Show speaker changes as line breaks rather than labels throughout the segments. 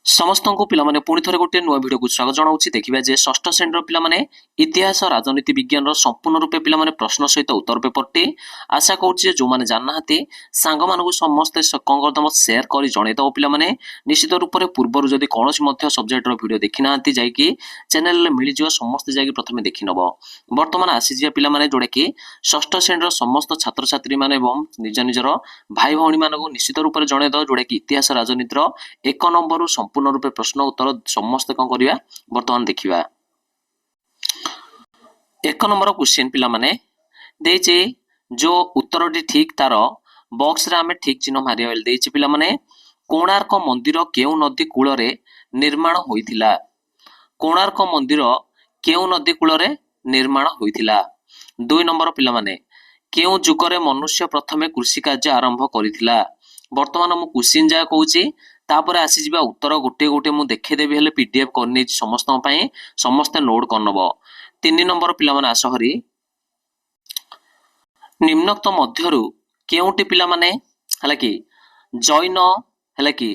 समस्त को पिलाने पुणी थे गोटे नुआ भिडियो को स्वागत जनाऊँ देखा जे षष्ठ श्रेणी पिलाने इतिहास राजनीति विज्ञान संपूर्ण रूपे पिलाने प्रश्न सहित उत्तर पेपरटी आशा करुचे जो मैंने जानना सांग मानक समस्ते कौन करदम सेयार कर जनईदेव पिलाने निश्चित रूप से पूर्वर जदि कौन सब्जेक्टर भिडियो देखी ना जाकि चैनल मिलज समस्ते जा प्रथम देखी नब बर्तमान आसीजा पिलाने जोड़ा कि षष्ठ श्रेणी समस्त छात्र छात्री मैंने निज निजर भाई भौणी मानक निश्चित रूप से जनईदेव जोड़ा कि इतिहास राजनीतिर एक नंबर संपूर्ण रूपे प्रश्न उत्तर समस्त कौन करवा बर्तमान देखा एक नंबर क्वेश्चन पिला माने देचे जो उत्तर ठीक तार बॉक्स रे आमे ठीक चिन्ह मारिया बेल देचे पिला माने कोणार्क मंदिर केउ नदी कूल रे निर्माण होइथिला कोणार्क मंदिर केउ नदी कूल रे निर्माण होइथिला दुई नंबर पिला माने केउ जुगरे मनुष्य प्रथमे कृषि कार्य आरंभ करिथिला वर्तमान मु क्वेश्चन जा कहूची तापर आसी जिबा उत्तर गोटे गोटे मु देखेदेबी हेले पीडीएफ करनी समस्त समस्ते नोट करनब तीन नंबर पिला माने आस हरी निम्नोक्त मध्यरु केउटी पिला माने हला कि जैन हला कि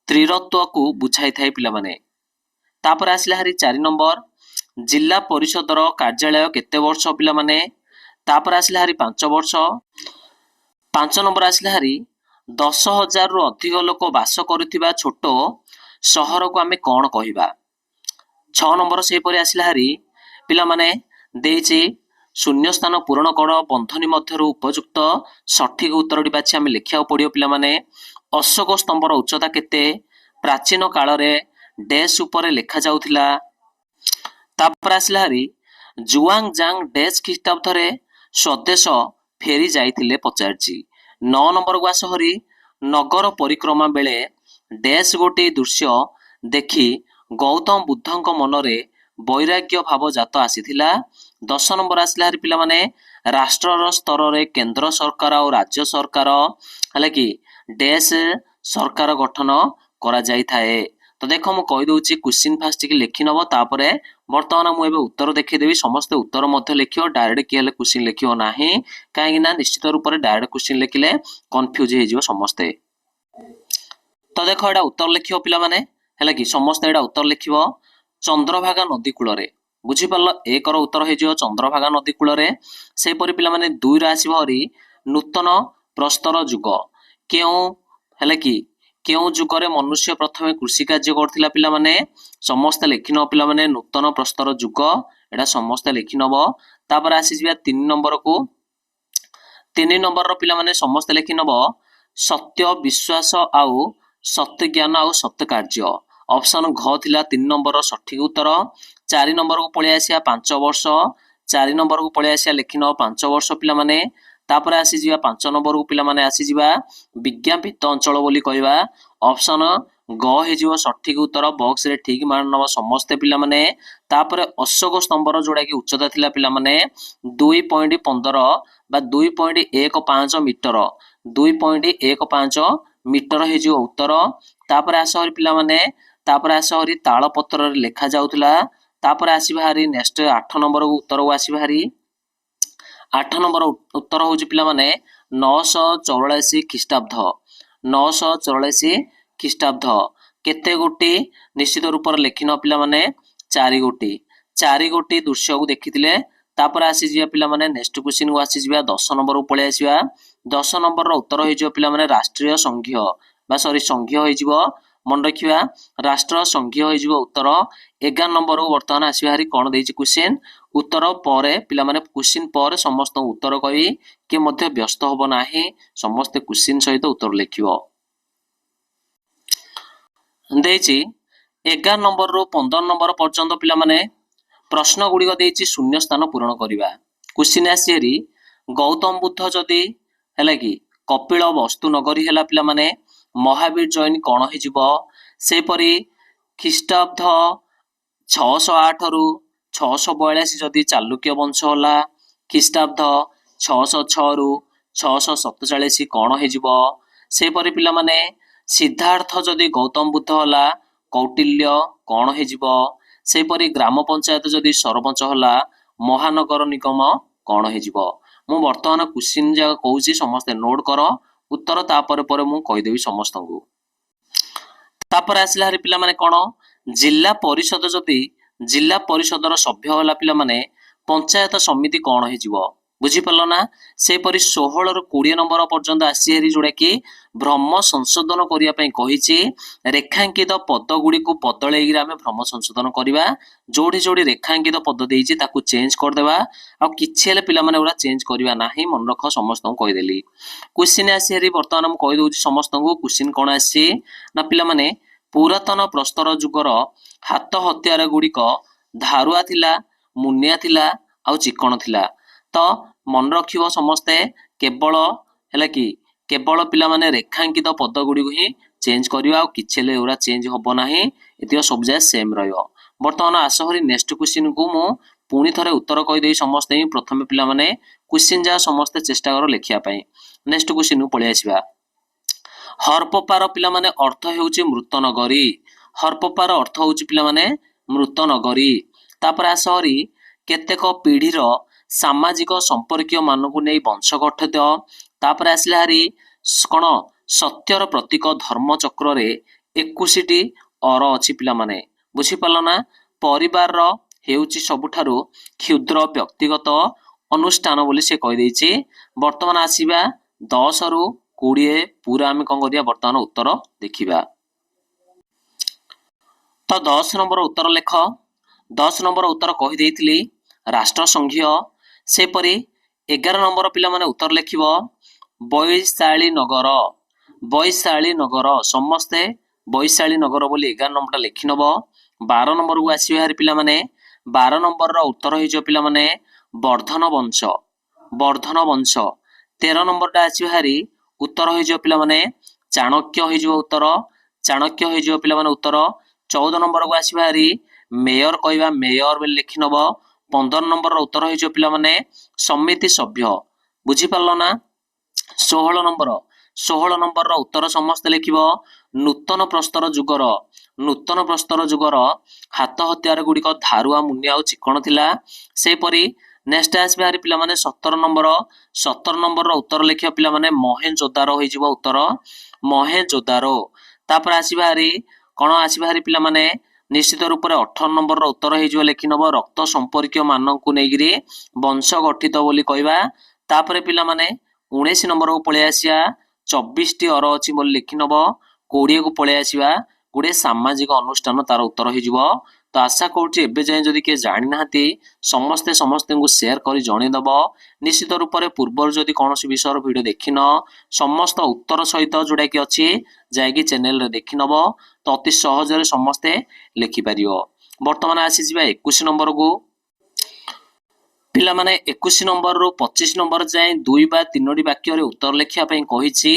त्रिरत्व को बुझाई थाए पिला माने तापर आसला हरी 4 नंबर जिला परिषदर कार्यालय केते वर्ष पिला माने तापर आसला हरी 5 वर्ष 5 नंबर आसला हरी 10,000 रु अधिक लोक बास करुथिबा छोट सहर को आमे कौन कहिबा 6 नंबर से परि आसला हरी पिला माने देछि शून्य स्थान पूरण कर बंधनी मध्यरु उपयुक्त सठिक उत्तरटी बाछि आमे लिखिया पड़ियो पिला माने अशोक स्तंभर उच्चता केते प्राचीन काल रे डैश ऊपर लिखा जाउथिला तापर आसला हरी जुआंग जांग डैश ख्रीष्टाब्द रे स्वदेश फेरी जाइथिले पचारछि 9 नंबर को आस हरी नगर परिक्रमा बेले डैश गोटे दृश्य देखि गौतम बुद्धंक मनरे वैराग्य भाव जात आसीथिला 10 नंबर आसला हरी पिला माने राष्ट्र स्तर रे केंद्र सरकार और राज्य सरकार हला कि डैश सरकार गठन करा जाई थाए तो देख मु कहि दउची क्वेश्चन फास्ट कि लिखि नबो तापरे वर्तमान मु एबे उत्तर देखि देबी समस्त उत्तर मध्य लिखियो डायरेक्ट कि हेले क्वेश्चन लिखियो नाही काहे ना निश्चित रूप से डायरेक्ट क्वेश्चन लिखिले कंफ्यूज हे जिवो समस्ते तो देखो एडा उत्तर लिखियो पिला माने हैला कि समस्त एडा उत्तर लिखिबो चंद्रभागा नदी कूल रे बुझी परलो एक रो उत्तर हे जिवो चंद्रभागा नदी कूल रे से परि पिला माने 2 रा आसीबो हरी नूतन प्रस्तर युग केउ हैला कि केउ जुगरे मनुष्य प्रथमे कृषि कार्य करथिला पिला माने समस्त लिखिन पिला माने नूतन प्रस्तर युग एडा समस्त लिखिनब तापर आसी जिया 3 नंबर को 3 नंबर रो पिला माने समस्त लिखिनब सत्य विश्वास आउ सत्य ज्ञान आउ सत्य कार्य ऑप्शन घ थिला 3 नंबर सठिक उत्तर 4 नंबर को पळे आसिया 5 वर्ष 4 नंबर को पळे आसिया लिखिन 5 वर्ष पिला माने तापर आसी जिवा 5 नंबर को पिला माने आसी जिवा विज्ञापित अंचल बोली कहबा ऑप्शन ग हे जिवो सठिक उत्तर बॉक्स रे ठीक मान नब समस्त पिला माने तापर अशोक स्तंभर जोड़ा कि उच्चता थिला पिला माने 2.15 बा 2.15 मीटर 2.15 मीटर हे जिवो उत्तर तापर आसहरी पिला माने तापर आसहरी ताल पत्र रे लेखा जाउथला तापर आसी भारी नेक्स्ट 8 नंबर को उत्तर को आसी भारी 8 नंबर उत्तर होउची पिला माने 984 ख्रीष्टाब्द 984 ख्रीष्टाब्द केते गोटी निश्चित रूप रे लेखिन पिला माने 4 गोटी दृश्य को देखिथिले तापर आसी जिया पिला माने नेक्स्ट क्वेश्चन को आसी जिया 10 नंबर को पळे आसीबा 10 नंबर रो उत्तर होई जियो पिला माने राष्ट्रीय संघीय बा सॉरी संघीय होई जिवो मन रखिबा राष्ट्र संघीय होई जिवो उत्तर 11 नंबर को वर्तमान आसी हारी कोन देछि क्वेश्चन उत्तर परे पिला माने क्वेश्चन परे समस्त उत्तर कहि के मध्ये व्यस्त होबो नाही समस्त क्वेश्चन सहित उत्तर लिखिबो देछि 11 नंबर रो 15 नंबर पर्यंत पिला माने प्रश्न गुडी देछि शून्य स्थान पूरण करिबा क्वेश्चन आसी हेरी गौतम बुद्ध जदि हैला कि कपिल वस्तु नगरी हैला पिला माने महावीर जैन कौन हो से परी ख्रीष्टाब्द 608 रु 642 जदि चालुक्य वंश होला ख्रीष्टाब्द 606 रु 647 कौन हो से परी पिला माने सिद्धार्थ जदि गौतम बुद्ध होला कौटिल्य कौन हो से परी ग्राम पंचायत जदि सरपंच होला महानगर निगम कौन हो मु वर्तमान क्वेश्चन जगह कहूची समस्त नोट कर उत्तर तापर पर मु कहि देबी समस्त को तापर आसला हरी पिला माने कोन जिला परिषद जदि जिला परिषदर सभ्य होला पिला माने पंचायत समिति कोन हे जिवो बुझी पल्लो ना सेपरि 16 रु 20 नंबर पर्यंत आसी हेरी जोड़ा कि भ्रम संशोधन करिया पई कहिछि रेखांकित पद गुडी को बदलेइगिरा आमे भ्रम संशोधन करिवा जोडी जोडी रेखांकित पद देइछि ताकू चेंज कर देबा आ किछि हेले पिला माने उरा चेंज करिवा नाही मन रख समस्त को कहि देली क्वेश्चन आसी हेरी वर्तमान हम कहि दोछि समस्त को क्वेश्चन कोन आसी ना पिला माने पुरातन प्रस्तर जुगर हाथ हथियार गुड़िक धारुआ थिला मुनिया थिला आउ चिकण थिला तो मन रखिबो समस्ते केवल हैला कि केवल पिला माने रेखांकित पद गुडी को ही चेंज करिवा आ किछेले ओरा चेंज होबो नाही एतियो सब जाय सेम रहयो वर्तमान आसहरी नेक्स्ट क्वेश्चन को मु पुनी थरे उत्तर कहि देई समस्ते ही प्रथम पिला माने क्वेश्चन जा समस्ते चेष्टा करो लेखिया पई नेक्स्ट क्वेश्चन को पळि आसीबा हरपपार पिला माने अर्थ हेउची मृत नगरी हरपपार अर्थ होउची पिला माने मृत नगरी तापर आसहरी केतेक पीढ़ीर सामाजिक संपर्कीय मानकु नै वंश गठित तापर आसला हरी कोन सत्यर प्रतीक धर्म चक्र रे 21 टी अर अछि पिला माने बुझी पालो ना परिवार रो हेउची सबुठारु क्षुद्र व्यक्तिगत अनुष्ठान बोली से कहि दैछि वर्तमान आसीबा 10 रु 20 पूरा आमे कोन करिया वर्तमान उत्तर देखिबा तो 10 नंबर उत्तर लेख 10 नंबर उत्तर कहि देइथिली राष्ट्र संघीय सेपरि 11 नंबर पिला माने उत्तर लेखिबो बैशाली नगर समस्ते बैशाली नगर बोली 11 नंबर लेखि नबो 12 नंबर को आसीबे हारि पिला माने 12 नंबर रो उत्तर होई जो पिला माने वर्धन वंश 13 नंबर टा आसीबे हारि उत्तर होई जो पिला माने चाणक्य होई जो उत्तर चाणक्य होई जो पिला माने उत्तर 14 नंबर को आसीबे हारि मेयर कहबा मेयर बोली लेखि नबो 15 नंबर रो उत्तर होई जो पिला माने समिति सभ्य बुझी पारलो ना 16 नंबर रो उत्तर समस्त लिखिबो नूतन प्रस्तर जुगर हाथ हथियार गुड़िक धारुआ मुनिया और चिकण थिला सेपरि नेक्स्ट आसबे हारि पिला माने 17 नंबर रो उत्तर लिखियो पिला माने मोहेंजोदारो होई जिवो उत्तर मोहेंजोदारो तापर आसीबे हारि कोन आसीबे हारि पिला माने निश्चित रूप से 18 नंबर रो उत्तर हो लिखि नब रक्त संपर्क मानक नहीं वंश गठित बोली कहवा तापर पिला माने 19 नंबर को पळै आसिया 24 टी अर अछि बोली लिखि नब 20 को पळै आसीबा गुडे सामाजिक अनुष्ठान तार उत्तर हो तो आशा करूँ एबे जाए जदि के जानि नाहंती समस्ते को शेयर करी जणे दब निश्चित रूप से पूर्व जदि कौन विषय वीडियो देखिन समस्त उत्तर सहित जोड़ा कि अच्छी जाकि चैनल रे देखि नब तो अति सहज समस्ते लिखिपार बर्तमान आसी 21 नंबर को पिला माने 21 नंबर रु 25 नंबर जाए 2 बा 3 वाक्य उत्तर लिखिया कही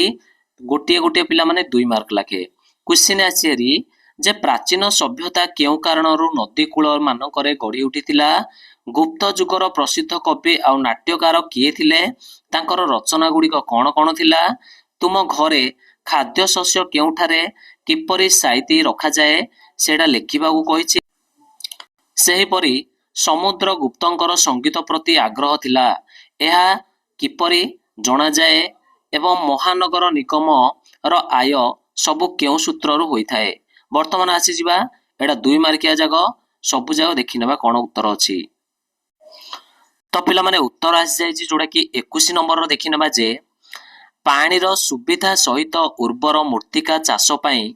गोटे गोटे पिला माने 2 मार्क लाखे क्वेश्चन आसी जे प्राचीन सभ्यता केउ कारणरू नदी कूल मानकरे गढ़ी उठिथिला गुप्त जुगर प्रसिद्ध कवि आ नाट्यकार किए थिले तांकर रचना गुड़िक कौन कौन थिला तुम घरे खाद्य शस्य केउठारे किपरि साइती रखा जाए सेडा लेखिबा को कहिछि सेहिपरि समुद्र गुप्तंकर संगीत प्रति आग्रह थिला एहा किपरि जणा जाए एवं महानगर निगम रो आय सबु केउ सूत्ररू होइथाए वर्तमान आसी जिबा एडा 2 मार्किया जाग सबु जाग देखि नेबा कोन उत्तर अछि तो पिला माने उत्तर आसी जाय जोड़ा कि 21 नंबर रो देखि नेबा जे पानी रो सुविधा सहित उर्वर मूर्तिका चाष पई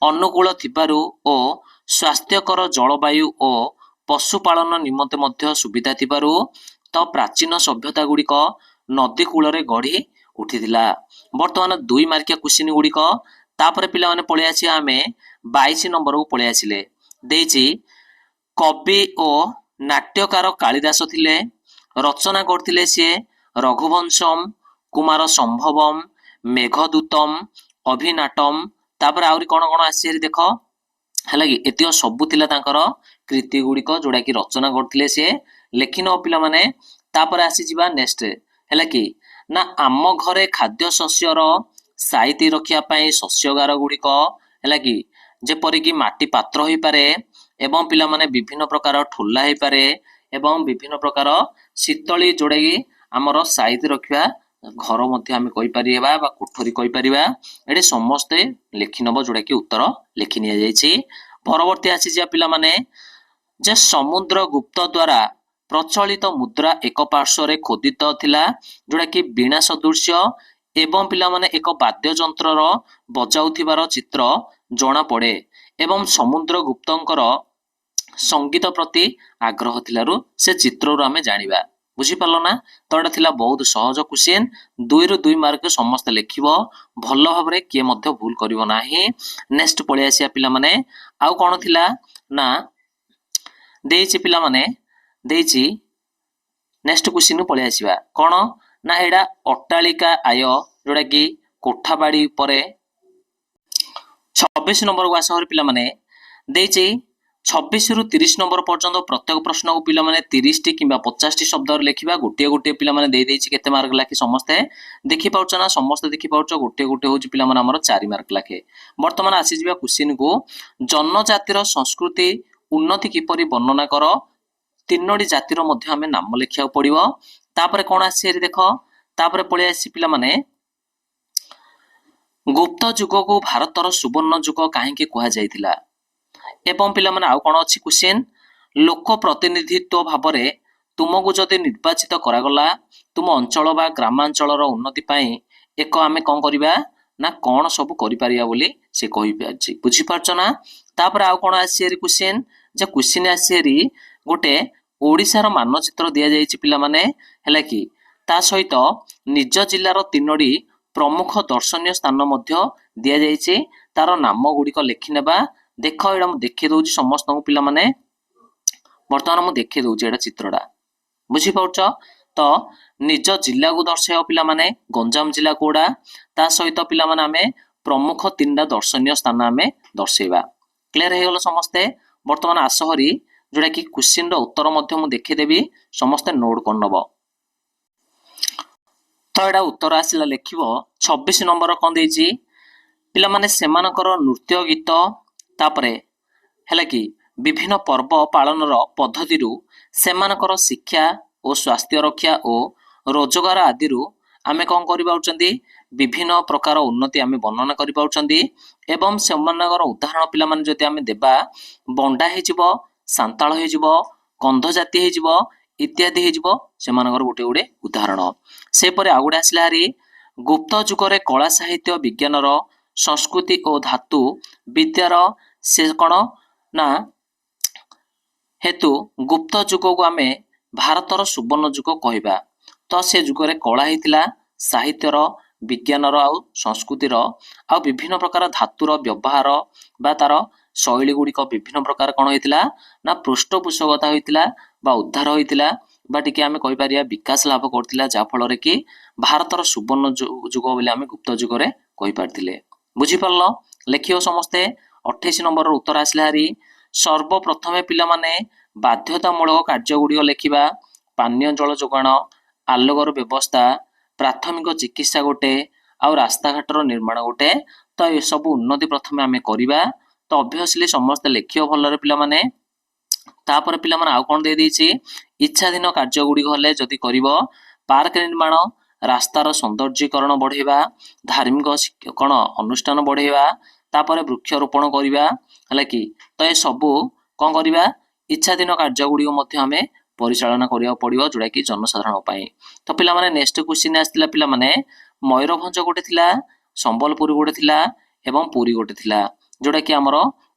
अनुकूल थिबारु ओ स्वास्थ्यकर जलवायु ओ पशुपालन निमंते मध्य सुविधा थिबारु तो प्राचीन सभ्यता गुड़िक नदी कूल रे गढ़ी उठिथिला वर्तमान 2 मार्किया क्वेश्चन गुड़िक तापर पिला माने पळै आसी आमे 22 नंबर को पळै आसिले देछि कवि ओ नाट्यकार कालिदास थिले रचना करथिले से रघुवंशम कुमार संभवम मेघदूतम अभिनाटम तापर आउरी कोन कोन आसी देख हला कि एतियो सबु थिला तांकर कृति गुड़िक जोड़ा कि रचना करथिले से लेखिन पिला माने तापर आसी जिबा नेक्स्ट हला कि ना आम घरे खाद्य शस्यर साइती रखिया पई शस्यगार गुड़िक हला कि जेपरि कि माटी पात्र होई पारे एवं पिला माने विभिन्न प्रकार ठोला होई पारे एवं विभिन्न प्रकार शीतली जोड़ा कि आमर साइती रखिया ଘର ମଧ୍ୟ ଆମେ କହିପାରିବା ବା କୋଠରୀ କହିପାରିବା। ଏଠି ସମସ୍ତେ ଲେଖି ନବ ଯୋଉଟା କି ଉତ୍ତର ଲେଖି ନିଆଯାଇଛି। ପରବର୍ତ୍ତୀ ଆସିଯିବା ପିଲାମାନେ ଯେ ସମୁଦ୍ର ଗୁପ୍ତ ଦ୍ୱାରା ପ୍ରଚଳିତ ମୁଦ୍ରା ଏକ ପାର୍ଶ୍ୱରେ ଖୋଦିତ ଥିଲା ଯୋଉଟା କି ବୀଣା ସଦୃଶ୍ୟ ଏବଂ ପିଲାମାନେ ଏକ ବାଦ୍ୟଯନ୍ତ୍ରର ବଜାଉଥିବାର ଚିତ୍ର ଜଣା ପଡେ ଏବଂ ସମୁଦ୍ର ଗୁପ୍ତଙ୍କର ସଙ୍ଗୀତ ପ୍ରତି ଆଗ୍ରହ ଥିଲାରୁ ସେ ଚିତ୍ରରୁ ଆମେ ଜାଣିବା। ବୁଝିପାରିଲ ନା? ତ ଏଟା ଥିଲା ବହୁତ ସହଜ କ୍ୱେଶ୍ଚିନ୍। 2 ରୁ 2 ମାର୍କ ସମସ୍ତେ ଲେଖିବ ଭଲ ଭାବରେ, କିଏ ମଧ୍ୟ ଭୁଲ କରିବ ନାହିଁ। ନେକ୍ସଟ ପଳେଇ ଆସିବା ପିଲାମାନେ। ଆଉ କଣ ଥିଲା ନା ଦେଇଛି ପିଲାମାନେ, ଦେଇଛି ନେକ୍ସଟ କ୍ୱେଶ୍ଚିନ୍ ପଳେଇ ଆସିବା। କଣ ନା ଏଇଟା ଅଟ୍ଟାଳିକା ଆୟ ଯୋଉଟା କି କୋଠା ବାଡି ଉପରେ 26 ନମ୍ବରକୁ ଆସ ପିଲାମାନେ। ଦେଇଛି 26 ରୁ 30 ନମ୍ବର ପର୍ଯ୍ୟନ୍ତ ପ୍ରତ୍ୟେକ ପ୍ରଶ୍ନକୁ ପିଲାମାନେ 30ଟି କିମ୍ବା 50ଟି ଶବ୍ଦରେ ଲେଖିବା। ଗୋଟିଏ ଗୋଟିଏ ପିଲାମାନେ ଦେଇଛି କେତେ ମାର୍କ ଲାଖେ ସମସ୍ତେ ଦେଖିପାରୁଛ ନା? ସମସ୍ତେ ଦେଖିପାରୁଛ। ଗୋଟିଏ ଗୋଟିଏ ହଉଛି ପିଲାମାନେ ଆମର 4 ମାର୍କ ଲାଖେ। ବର୍ତ୍ତମାନ ଆସିଯିବା କ୍ୱେଶ୍ଚିନ୍ କୁ। ଜନଜାତିର ସଂସ୍କୃତି ଉନ୍ନତି କିପରି ବର୍ଣ୍ଣନା କର। 3ଟି ଜାତିର ମଧ୍ୟ ଆମେ ନାମ ଲେଖିବାକୁ ପଡିବ। ତାପରେ କଣ ଆସିଛି ଦେଖ, ତାପରେ ପଳେଇ ଆସିଛି ପିଲାମାନେ ଗୁପ୍ତ ଯୁଗକୁ ଭାରତର ସୁବର୍ଣ୍ଣ ଯୁଗ କାହିଁକି କୁହାଯାଇଥିଲା। ଏବଂ ପିଲାମାନେ ଆଉ କଣ ଅଛି କ୍ୱେଶ୍ଚିନ୍, ଲୋକ ପ୍ରତିନିଧିତ୍ୱ ଭାବରେ ତୁମକୁ ଯଦି ନିର୍ବାଚିତ କରାଗଲା ତୁମ ଅଞ୍ଚଳ ବା ଗ୍ରାମାଞ୍ଚଳର ଉନ୍ନତି ପାଇଁ ଏକ ଆମେ କଣ କରିବା ନା କଣ ସବୁ କରିପାରିବା ବୋଲି ସେ କହିପାରିଛି। ବୁଝିପାରୁଛ ନା? ତାପରେ ଆଉ କଣ ଆସିଛି କ୍ୱେଶ୍ଚିନ୍, ଯେ କ୍ୱେଶ୍ଚିନ୍ ଆସିଛି ଗୋଟେ ଓଡ଼ିଶାର ମାନଚିତ୍ର ଦିଆଯାଇଛି ପିଲାମାନେ, ହେଲା କି ତା ସହିତ ନିଜ ଜିଲ୍ଲାର 3ଟି ପ୍ରମୁଖ ଦର୍ଶନୀୟ ସ୍ଥାନ ମଧ୍ୟ ଦିଆଯାଇଛି। ତାର ନାମ ଗୁଡ଼ିକ ଲେଖିନେବା। ଦେଖ ଏଇଟା ମୁଁ ଦେଖେଇ ଦଉଛି ସମସ୍ତଙ୍କୁ ପିଲାମାନେ। ବର୍ତ୍ତମାନ ମୁଁ ଦେଖେଇ ଦଉଛି ଏଇଟା ଚିତ୍ରଟା, ବୁଝିପାରୁଛ ତ? ନିଜ ଜିଲ୍ଲାକୁ ଦର୍ଶାଇବ ପିଲାମାନେ, ଗଞ୍ଜାମ ଜିଲ୍ଲା କୋଉଟା, ତା ସହିତ ପିଲାମାନେ ଆମେ ପ୍ରମୁଖ 3ଟା ଦର୍ଶନୀୟ ସ୍ଥାନ ଆମେ ଦର୍ଶେଇବା। କ୍ଲିୟର ହେଇଗଲ ସମସ୍ତେ? ବର୍ତ୍ତମାନ ଆସ ହରି ଯୋଉଟା କି କ୍ୱେଶ୍ଚିନ୍ ର ଉତ୍ତର ମଧ୍ୟ ମୁଁ ଦେଖେଇଦେବି, ସମସ୍ତେ ନୋଟ କରିନବ। ତ ଏଇଟା ଉତ୍ତର ଆସିଲା ଲେଖିବ 26 ନମ୍ବର କଣ ଦେଇଛି ପିଲାମାନେ, ସେମାନଙ୍କର ନୃତ୍ୟ ଗୀତ ତାପରେ ହେଲା କି ବିଭିନ୍ନ ପର୍ବ ପାଳନର ପଦ୍ଧତିରୁ ସେମାନଙ୍କର ଶିକ୍ଷା ଓ ସ୍ୱାସ୍ଥ୍ୟ ରକ୍ଷା ଓ ରୋଜଗାର ଆଦିରୁ ଆମେ କଣ କରିପାରୁଛନ୍ତି, ବିଭିନ୍ନ ପ୍ରକାର ଉନ୍ନତି ଆମେ ବର୍ଣ୍ଣନା କରିପାରୁଛନ୍ତି। ଏବଂ ସେମାନଙ୍କର ଉଦାହରଣ ପିଲାମାନେ ଯଦି ଆମେ ଦେବା, ବଣ୍ଡା ହେଇଯିବ, ସାନ୍ତାଳ ହେଇଯିବ, କନ୍ଧ ଜାତି ହେଇଯିବ, ଇତ୍ୟାଦି ହେଇଯିବ, ସେମାନଙ୍କର ଗୋଟେ ଗୋଟେ ଉଦାହରଣ। ସେପରି ଆଉ ଗୋଟେ ଆସିଲା ହାରି ଗୁପ୍ତ ଯୁଗରେ କଳା ସାହିତ୍ୟ ବିଜ୍ଞାନର ସଂସ୍କୃତି ଓ ଧାତୁ ବିଦ୍ୟାର ସେ କଣ ନା ହେତୁ ଗୁପ୍ତ ଯୁଗକୁ ଆମେ ଭାରତର ସୁବର୍ଣ୍ଣ ଯୁଗ କହିବା। ତ ସେ ଯୁଗରେ କଳା ହେଇଥିଲା, ସାହିତ୍ୟର, ବିଜ୍ଞାନର ଆଉ ସଂସ୍କୃତିର ଆଉ ବିଭିନ୍ନ ପ୍ରକାର ଧାତୁର ବ୍ୟବହାର ବା ତାର ଶୈଳୀ ଗୁଡ଼ିକ ବିଭିନ୍ନ ପ୍ରକାର କଣ ହେଇଥିଲା ନା ପୃଷ୍ଠପୋଷକତା ହୋଇଥିଲା ବା ଉଦ୍ଧାର ହୋଇଥିଲା ବା ଟିକେ ଆମେ କହିପାରିବା ବିକାଶ ଲାଭ କରୁଥିଲା, ଯାହା ଫଳରେ କି ଭାରତର ସୁବର୍ଣ୍ଣ ଯୁଗ ବୋଲି ଆମେ ଗୁପ୍ତ ଯୁଗରେ କହିପାରିଥିଲେ। ବୁଝିପାରିଲ? ଲେଖିବ ସମସ୍ତେ। 28 ନମ୍ବରର ଉତ୍ତର ଆସିଲା ହାରି ସର୍ବପ୍ରଥମେ ପିଲାମାନେ ବାଧ୍ୟତାମୂଳକ କାର୍ଯ୍ୟ ଗୁଡ଼ିକ ଲେଖିବା। ପାନୀୟ ଜଳ ଯୋଗାଣ, ଆଲୋକର ବ୍ୟବସ୍ଥା, ପ୍ରାଥମିକ ଚିକିତ୍ସା ଗୋଟେ ଆଉ ରାସ୍ତାଘାଟର ନିର୍ମାଣ ଗୋଟେ। ତ ଏସବୁ ଉନ୍ନତି ପ୍ରଥମେ ଆମେ କରିବା। ତ ଅବଭିୟସଲି ସମସ୍ତେ ଲେଖିବ ଭଲରେ ପିଲାମାନେ। ତାପରେ ପିଲାମାନେ ଆଉ କଣ ଦେଇଛି, ଇଚ୍ଛାଧୀନ କାର୍ଯ୍ୟ ଗୁଡ଼ିକ ହେଲେ ଯଦି କରିବ, ପାର୍କ ନିର୍ମାଣ, ରାସ୍ତାର ସୌନ୍ଦର୍ଯ୍ୟକରଣ ବଢେଇବା, ଧାର୍ମିକ କଣ ଅନୁଷ୍ଠାନ ବଢେଇବା, ତାପରେ ବୃକ୍ଷରୋପଣ କରିବା, ହେଲା କି ତ ଏ ସବୁ କଣ କରିବା, ଇଚ୍ଛାଧୀନ କାର୍ଯ୍ୟ ଗୁଡ଼ିକ ମଧ୍ୟ ଆମେ ପରିଚାଳନା କରିବାକୁ ପଡିବ, ଯୋଉଟା କି ଜନସାଧାରଣ ପାଇଁ। ତ ପିଲାମାନେ ନେକ୍ସଟ କ୍ୱେଶ୍ଚିନ୍ ଆସିଥିଲା ପିଲାମାନେ, ମୟୂରଭଞ୍ଜ ଗୋଟେ ଥିଲା, ସମ୍ବଲପୁର ଗୋଟେ ଥିଲା ଏବଂ ପୁରୀ ଗୋଟେ ଥିଲା, ଯୋଉଟା କି ଆମର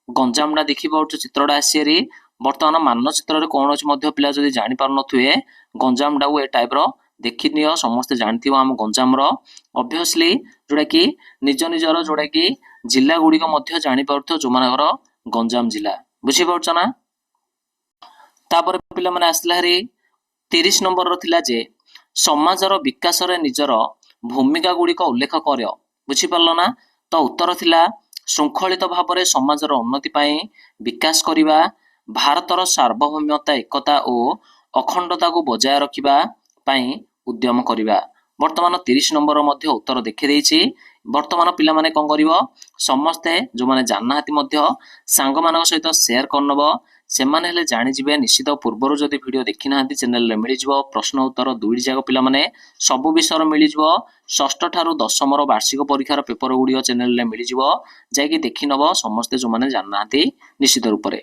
ଗଞ୍ଜାମଟା ଦେଖିପାରୁଛୁ ଚିତ୍ରଟା ଆସିଛି। ବର୍ତ୍ତମାନ ମାନଚିତ୍ରରେ କୌଣସି ମଧ୍ୟ ପିଲା ଯଦି ଜାଣିପାରୁନଥିବେ, ଗଞ୍ଜାମଟାକୁ ଏ ଟାଇପର ଦେଖିନିଅ, ସମସ୍ତେ ଜାଣିଥିବ ଆମ ଗଞ୍ଜାମର। ଅବଭିୟସଲି ଯୋଉଟା କି ନିଜ ନିଜର ଯୋଉଟା କି ଜିଲ୍ଲା ଗୁଡ଼ିକ ମଧ୍ୟ ଜାଣିପାରୁଥିବ ଯୋଉମାନଙ୍କର ଗଞ୍ଜାମ ଜିଲ୍ଲା। ବୁଝିପାରୁଛ ନା? ତାପରେ ପିଲାମାନେ ଆସିଲା ହାରି 30 ନମ୍ବରର ଥିଲା ଯେ ସମାଜର ବିକାଶରେ ନିଜର ଭୂମିକା ଗୁଡ଼ିକ ଉଲ୍ଲେଖ କର। ବୁଝିପାରିଲ ନା? ତ ଉତ୍ତର ଥିଲା ଶୃଙ୍ଖଳିତ ଭାବରେ ସମାଜର ଉନ୍ନତି ପାଇଁ ବିକାଶ କରିବା, ଭାରତର ସାର୍ବଭୌମତା ଏକତା ଓ ଅଖଣ୍ଡତାକୁ ବଜାୟ ରଖିବା ପାଇଁ ଉଦ୍ୟମ କରିବା। ବର୍ତ୍ତମାନ 30 ନମ୍ବର ମଧ୍ୟ ଉତ୍ତର ଦେଖିଦେଇଛି। ବର୍ତ୍ତମାନ ପିଲାମାନେ କଣ କରିବ, ସମସ୍ତେ ଯୋଉମାନେ ଜାଣିନାହାନ୍ତି ମଧ୍ୟ ସାଙ୍ଗମାନଙ୍କ ସହିତ ସେୟାର କରିନେବ। ସେମାନେ ହେଲେ ଜାଣିଯିବେ ନିଶ୍ଚିତ। ପୂର୍ବରୁ ଯଦି ଭିଡ଼ିଓ ଦେଖି ନାହାନ୍ତି ଚ୍ୟାନେଲରେ ମିଳିଯିବ ପ୍ରଶ୍ନ ଉତ୍ତର ଦୁଇଟି ଯାକ ପିଲାମାନେ ସବୁ ବିଷୟର ମିଳିଯିବ। ଷଷ୍ଠ ଠାରୁ ଦଶମର ବାର୍ଷିକ ପରୀକ୍ଷାର ପେପର ଗୁଡ଼ିକ ଚ୍ୟାନେଲରେ ମିଳିଯିବ, ଯାଇକି ଦେଖିନେବ ସମସ୍ତେ ଯୋଉମାନେ ଜାଣିନାହାନ୍ତି ନିଶ୍ଚିତ ରୂପରେ।